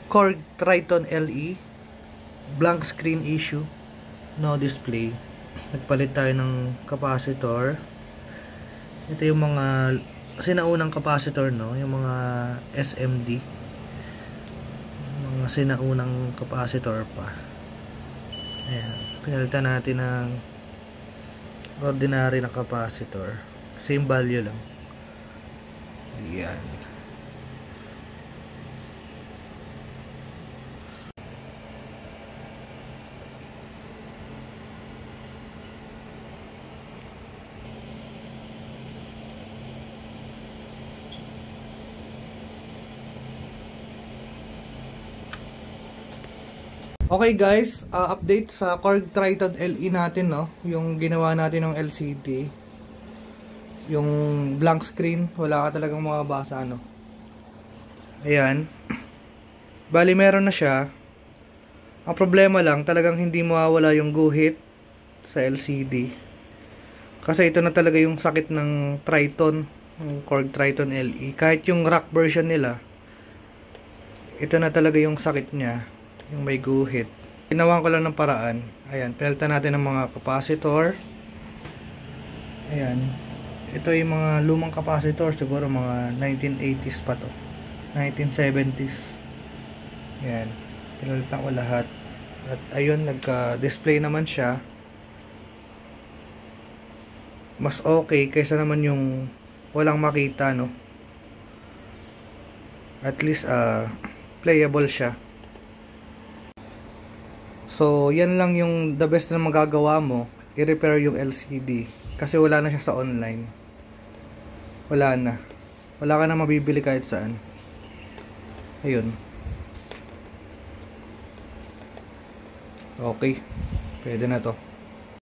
Korg Triton LE, blank screen issue, no display. Nagpalit tayo ng capacitor. Ito yung mga sinaunang capacitor, no, yung mga SMD, mga sinaunang capacitor pa. Ayan, pinalitan natin ng ordinary na capacitor, same value lang. Ayan. Okay guys, update sa Korg Triton LE natin, no? Yung ginawa natin ng LCD. Yung blank screen, wala ka talagang makabasa, ano? Ayan. Bali meron na siya. Ang problema lang, talagang hindi mawawala yung guhit sa LCD. Kasi ito na talaga yung sakit ng Triton, ng Korg Triton LE. Kahit yung rock version nila, ito na talaga yung sakit niya. Yung may guhit. Ginawan ko lang ng paraan. Ayan, pinalitan natin ng mga capacitor. Ayan. Ito yung mga lumang capacitor. Siguro mga 1980s pa to. 1970s. Ayan. Pinalitan ko lahat. At ayun, nagka-display naman siya. Mas okay kaysa naman yung walang makita, no? At least, playable siya. So, yan lang yung the best na magagawa mo, i-repair yung LCD. Kasi wala na siya sa online. Wala na. Wala ka na mabibili kahit saan. Ayun. Okay. Pwede na to.